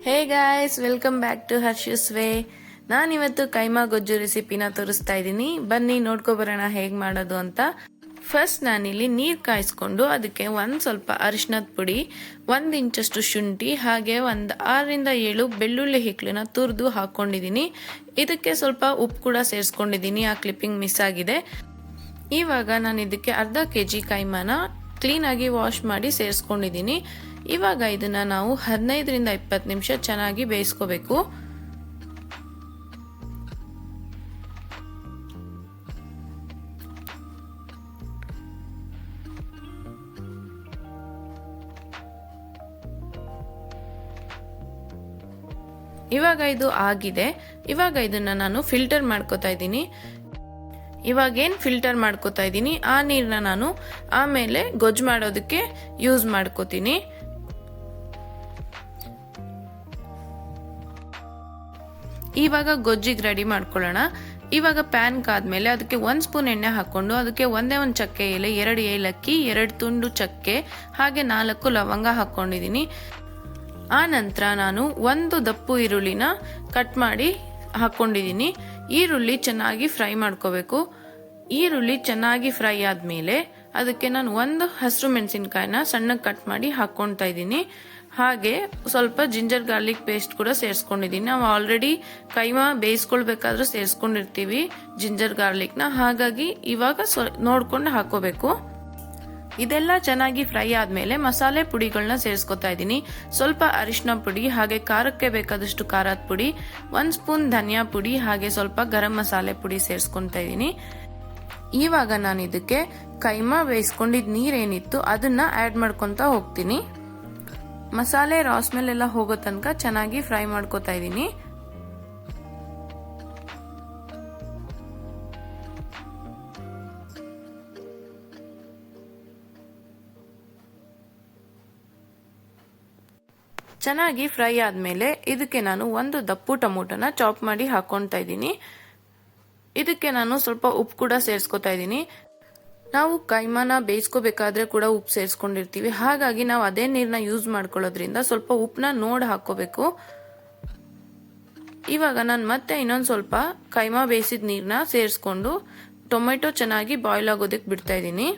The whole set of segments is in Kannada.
Hey guys, welcome back to Harsha's way. ನಾನಿವತ್ತು ಕೈಮಾ ಗೊಜ್ಜು ರೆಸಿಪಿನ ತೋರಿಸ್ತಾ ಇದ್ದೀನಿ. ಬನ್ನಿ ನೋಡ್ಕೊಬರೋಣ ಹೇಗೆ ಮಾಡೋದು ಅಂತ. ಫಸ್ಟ್ ನಾನಿಲ್ಲಿ ನೀರು ಕಾಯಿಸ್ಕೊಂಡು ಅದಕ್ಕೆ ಸ್ವಲ್ಪ ಅರಿಶಿನದ ಪುಡಿ, 1 ಇಂಚಷ್ಟು ಶುಂಠಿ, ಹಾಗೆ 6-7 ಬೆಳ್ಳುಳ್ಳಿ ಹಿಕ್ಕಳನ್ನ ತುರಿದು ಹಾಕೊಂಡಿದ್ದೀನಿ. ಇದಕ್ಕೆ ಸ್ವಲ್ಪ ಉಪ್ಪು ಕೂಡ ಸೇರಿಸ್ಕೊಂಡಿದ್ದೀನಿ, ಆ ಕ್ಲಿಪ್ಪಿಂಗ್ ಮಿಸ್ ಆಗಿದೆ. ಇವಾಗ ನಾನು ಇದಕ್ಕೆ ಅರ್ಧ kg ಕೈಮಾನ ಕ್ಲೀನಾಗಿ ವಾಶ್ ಮಾಡಿ ಸೇರಿಸ್ಕೊಂಡಿದ್ದೀನಿ. ಇವಾಗ ಇದನ್ನ ನಾವು 15-20 ನಿಮಿಷ ಚೆನ್ನಾಗಿ ಬೇಯಿಸ್ಕೋಬೇಕು. ಇವಾಗ ಇದು ಆಗಿದೆ. ಇವಾಗ ಇದನ್ನ ನಾನು ಫಿಲ್ಟರ್ ಮಾಡ್ಕೋತಾ ಇದ್ದೀನಿ. ಇವಾಗೇನು ಫಿಲ್ಟರ್ ಮಾಡ್ಕೋತಾ ಇದ್ದೀನಿ ಆ ನೀರನ್ನ ನಾನು ಆಮೇಲೆ ಗೊಜ್ಜು ಮಾಡೋದಕ್ಕೆ ಯೂಸ್ ಮಾಡ್ಕೋತೀನಿ. ಇವಾಗ ಗೊಜ್ಜಿಗೆ ರೆಡಿ ಮಾಡ್ಕೊಳ್ಳೋಣ. ಇವಾಗ ಪ್ಯಾನ್ ಕಾದ್ಮೇಲೆ ಅದಕ್ಕೆ 1 ಸ್ಪೂನ್ ಎಣ್ಣೆ ಹಾಕೊಂಡು ಅದಕ್ಕೆ ಒಂದೇ ಒಂದು ಚಕ್ಕೆ ಎಲೆ, 2 ಏಲಕ್ಕಿ, 2 ತುಂಡು ಚಕ್ಕೆ, ಹಾಗೆ 4 ಲವಂಗ ಹಾಕೊಂಡಿದ್ದೀನಿ. ಆ ನಂತರ ನಾನು 1 ದಪ್ಪು ಈರುಳ್ಳಿನ ಕಟ್ ಮಾಡಿ ಹಾಕೊಂಡಿದ್ದೀನಿ. ಈರುಳ್ಳಿ ಚೆನ್ನಾಗಿ ಫ್ರೈ ಮಾಡ್ಕೋಬೇಕು. ಈರುಳ್ಳಿ ಚೆನ್ನಾಗಿ ಫ್ರೈ ಆದ್ಮೇಲೆ ಅದಕ್ಕೆ ನಾನು 1 ಹಸಿರು ಮೆಣಸಿನಕಾಯಿನ ಸಣ್ಣಗೆ ಕಟ್ ಮಾಡಿ ಹಾಕೊಳ್ತಾ ಇದ್ದೀನಿ. ಹಾಗೆ ಸ್ವಲ್ಪ ಜಿಂಜರ್ ಗಾರ್ಲಿಕ್ ಪೇಸ್ಟ್ ಕೂಡ ಸೇರಿಸ್ಕೊಂಡಿದ್ದೀನಿ. ನಾವು ಆಲ್ರೆಡಿ ಕೈಮಾ ಬೇಯಿಸ್ಕೊಳ್ಬೇಕಾದ್ರೂ ಸೇರಿಸ್ಕೊಂಡಿರ್ತೀವಿ ಜಿಂಜರ್ ಗಾರ್ಲಿಕ್ನ, ಹಾಗಾಗಿ ಇವಾಗ ನೋಡ್ಕೊಂಡು ಹಾಕೋಬೇಕು. ಇದೆಲ್ಲ ಚೆನ್ನಾಗಿ ಫ್ರೈ ಆದ್ಮೇಲೆ ಮಸಾಲೆ ಪುಡಿಗಳನ್ನ ಸೇರಿಸ್ಕೊತಾ ಇದ್ದೀನಿ. ಸ್ವಲ್ಪ ಅರಿಶಿನ ಪುಡಿ, ಹಾಗೆ ಖಾರಕ್ಕೆ ಬೇಕಾದಷ್ಟು ಖಾರದ ಪುಡಿ, 1 ಸ್ಪೂನ್ ಧನಿಯಾ ಪುಡಿ, ಹಾಗೆ ಸ್ವಲ್ಪ ಗರಂ ಮಸಾಲೆ ಪುಡಿ ಸೇರಿಸ್ಕೊತಾ ಇದ್ದೀನಿ. ಇವಾಗ ನಾನು ಇದಕ್ಕೆ ಕೈಮಾ ಬೇಯಿಸ್ಕೊಂಡಿದ್ ನೀರೇನಿತ್ತು ಅದನ್ನ ಆಡ್ ಮಾಡ್ಕೊಂತ ಹೋಗ್ತೀನಿ. ಮಸಾಲೆ ರಾ ಸ್ಮೆಲ್ ಎಲ್ಲ ಹೋಗೋ ತನಕ ಚೆನ್ನಾಗಿ ಫ್ರೈ ಮಾಡ್ಕೋತಾ ಇದ್ದೀನಿ. ಚೆನ್ನಾಗಿ ಫ್ರೈ ಆದ್ಮೇಲೆ ಇದಕ್ಕೆ ನಾನು 1 ದಪ್ಪು ಟೊಮೊಟೊನ ಚಾಪ್ ಮಾಡಿ ಹಾಕೊಳ್ತಾ ಇದ್ದೀನಿ. ಇದಕ್ಕೆ ನಾನು ಸ್ವಲ್ಪ ಉಪ್ಪು ಕೂಡ ಸೇರಿಸ್ಕೊತಾ ಇದ್ದೀನಿ. ನಾವು ಕೈಮಾನ ಬೇಯಿಸ್ಕೋಬೇಕಾದ್ರೆ ಕೂಡ ಉಪ್ಪು ಸೇರಿಸ್ಕೊಂಡಿರ್ತೀವಿ, ಹಾಗಾಗಿ ನಾವು ಅದೇ ನೀರನ್ನ ಯೂಸ್ ಮಾಡ್ಕೊಳ್ಳೋದ್ರಿಂದ ಸ್ವಲ್ಪ ಉಪ್ಪನ್ನ ನೋಡಿ ಹಾಕೋಬೇಕು. ಇವಾಗ ನಾನು ಮತ್ತೆ ಇನ್ನೊಂದು ಸ್ವಲ್ಪ ಕೈಮಾ ಬೇಯಿಸಿದ ನೀರನ್ನ ಸೇರಿಸ್ಕೊಂಡು ಟೊಮೆಟೊ ಚೆನ್ನಾಗಿ ಬಾಯ್ಲ್ ಆಗೋದಕ್ಕೆ ಬಿಡ್ತಾ ಇದ್ದೀನಿ.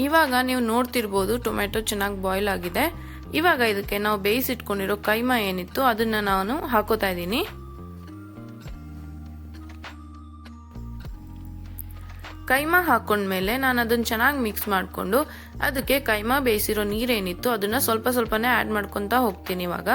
ಇವಾಗ ನೀವು ನೋಡ್ತಿರ್ಬೋದು ಟೊಮೆಟೊ ಚೆನ್ನಾಗಿ ಬಾಯ್ಲ್ ಆಗಿದೆ. ಇವಾಗ ಇದಕ್ಕೆ ನಾವು ಬೇಯಿಸಿಟ್ಕೊಂಡಿರೋ ಕೈಮಾ ಏನಿತ್ತು ಅದನ್ನ ನಾನು ಹಾಕೋತಾ ಇದ್ದೀನಿ. ಕೈಮಾ ಹಾಕೊಂಡ್ಮೇಲೆ ನಾನು ಅದನ್ನ ಚೆನ್ನಾಗಿ ಮಿಕ್ಸ್ ಮಾಡ್ಕೊಂಡು ಅದಕ್ಕೆ ಕೈಮಾ ಬೇಯಿಸಿರೋ ನೀರೇನಿತ್ತು ಅದನ್ನ ಸ್ವಲ್ಪ ಸ್ವಲ್ಪನೇ ಆಡ್ ಮಾಡ್ಕೊಂತ ಹೋಗ್ತೀನಿ. ಇವಾಗ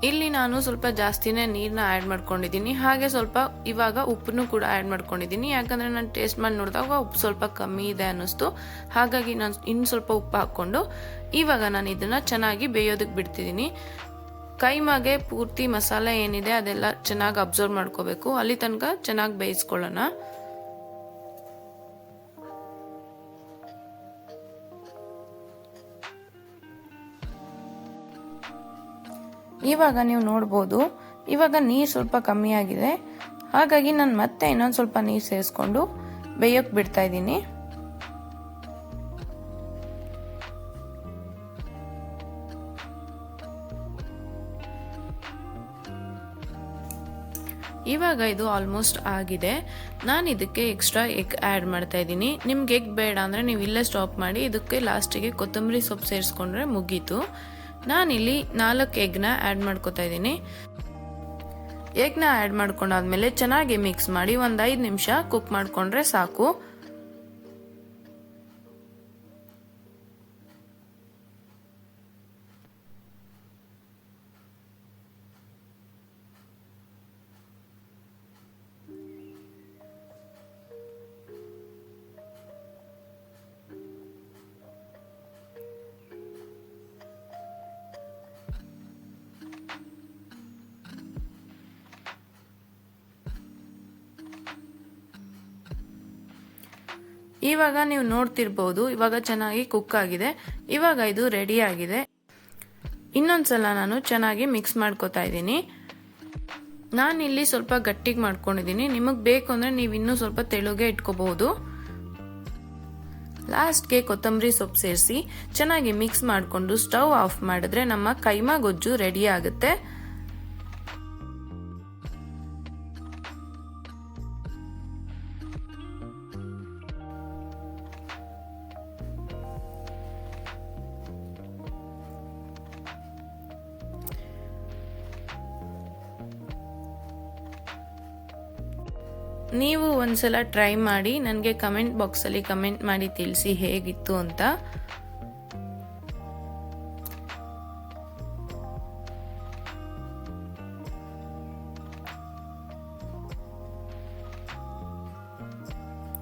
ಇಲ್ಲಿ ನಾನು ಸ್ವಲ್ಪ ಜಾಸ್ತಿನೇ ನೀರನ್ನ ಆಡ್ ಮಾಡ್ಕೊಂಡಿದ್ದೀನಿ. ಹಾಗೆ ಸ್ವಲ್ಪ ಇವಾಗ ಉಪ್ಪನ್ನು ಕೂಡ ಆಡ್ ಮಾಡ್ಕೊಂಡಿದ್ದೀನಿ. ಯಾಕಂದ್ರೆ ನಾನು ಟೇಸ್ಟ್ ಮಾಡಿ ನೋಡಿದಾಗ ಉಪ್ಪು ಸ್ವಲ್ಪ ಕಮ್ಮಿ ಇದೆ ಅನ್ನಿಸ್ತು, ಹಾಗಾಗಿ ನಾನು ಇನ್ನು ಸ್ವಲ್ಪ ಉಪ್ಪು ಹಾಕೊಂಡು ಇವಾಗ ನಾನು ಇದನ್ನ ಚೆನ್ನಾಗಿ ಬೇಯೋದಕ್ಕೆ ಬಿಡ್ತಿದ್ದೀನಿ. ಕೈಮಾಗೆ ಪೂರ್ತಿ ಮಸಾಲೆ ಏನಿದೆ ಅದೆಲ್ಲ ಚೆನ್ನಾಗಿ ಅಬ್ಸರ್ವ್ ಮಾಡ್ಕೋಬೇಕು, ಅಲ್ಲಿ ತನಕ ಚೆನ್ನಾಗಿ ಬೇಯಿಸ್ಕೊಳ್ಳೋಣ. ಇವಾಗ ನೀವು ನೋಡ್ಬೋದು ಇವಾಗ ನೀರು ಸ್ವಲ್ಪ ಕಮ್ಮಿ ಆಗಿದೆ, ಹಾಗಾಗಿ ನಾನು ಮತ್ತೆ ಇನ್ನೊಂದು ಸ್ವಲ್ಪ ನೀರು ಸೇರಿಸ್ಕೊಂಡು ಬೇಯೋಕೆ ಬಿಡ್ತಾ ಇದ್ದೀನಿ. ಇವಾಗ ಇದು ಆಲ್ಮೋಸ್ಟ್ ಆಗಿದೆ. ನಾನು ಇದಕ್ಕೆ ಎಕ್ಸ್ಟ್ರಾ ಎಗ್ ಆ್ಯಡ್ ಮಾಡ್ತಾ ಇದ್ದೀನಿ. ನಿಮ್ಗೆ ಎಗ್ ಬೇಡ ಅಂದರೆ ನೀವು ಇಲ್ಲೇ ಸ್ಟಾಪ್ ಮಾಡಿ ಇದಕ್ಕೆ ಲಾಸ್ಟಿಗೆ ಕೊತ್ತಂಬರಿ ಸೊಪ್ಪು ಸೇರಿಸ್ಕೊಂಡ್ರೆ ಮುಗೀತು. ನಾನಿಲ್ಲಿ 4 ಎಗ್ನ ಆ್ಯಡ್ ಮಾಡ್ಕೋತಾ ಇದ್ದೀನಿ. ಎಗ್ನ ಆ್ಯಡ್ ಮಾಡ್ಕೊಂಡಾದ್ಮೇಲೆ ಚೆನ್ನಾಗಿ ಮಿಕ್ಸ್ ಮಾಡಿ 5 ನಿಮಿಷ ಕುಕ್ ಮಾಡ್ಕೊಂಡ್ರೆ ಸಾಕು. ಇವಾಗ ನೀವು ನೋಡ್ತಿರ್ಬೋದು, ಇವಾಗ ಚೆನ್ನಾಗಿ ಕುಕ್ ಆಗಿದೆ. ಇವಾಗ ಇದು ರೆಡಿ ಆಗಿದೆ. ಇನ್ನೊಂದ್ಸಲ ನಾನು ಚೆನ್ನಾಗಿ ಮಿಕ್ಸ್ ಮಾಡ್ಕೋತಾ ಇದ್ದೀನಿ. ನಾನಿಲ್ಲಿ ಸ್ವಲ್ಪ ಗಟ್ಟಿಗೆ ಮಾಡ್ಕೊಂಡಿದ್ದೀನಿ. ನಿಮಗೆ ಬೇಕು ಅಂದರೆ ನೀವು ಇನ್ನೂ ಸ್ವಲ್ಪ ತೆಳುಗೆ ಇಟ್ಕೋಬಹುದು. ಲಾಸ್ಟ್ಗೆ ಕೊತ್ತಂಬರಿ ಸೊಪ್ಪು ಸೇರಿಸಿ ಚೆನ್ನಾಗಿ ಮಿಕ್ಸ್ ಮಾಡಿಕೊಂಡು ಸ್ಟವ್ ಆಫ್ ಮಾಡಿದ್ರೆ ನಮ್ಮ ಕೈಮಾ ಗೊಜ್ಜು ರೆಡಿ ಆಗುತ್ತೆ. ನೀವು ಒಂದ್ಸಲ ಟ್ರೈ ಮಾಡಿ ನನಗೆ ಕಮೆಂಟ್ ಬಾಕ್ಸಲ್ಲಿ ಕಮೆಂಟ್ ಮಾಡಿ ತಿಳಿಸಿ ಹೇಗಿತ್ತು ಅಂತ.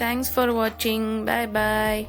Thanks for watching. Bye bye.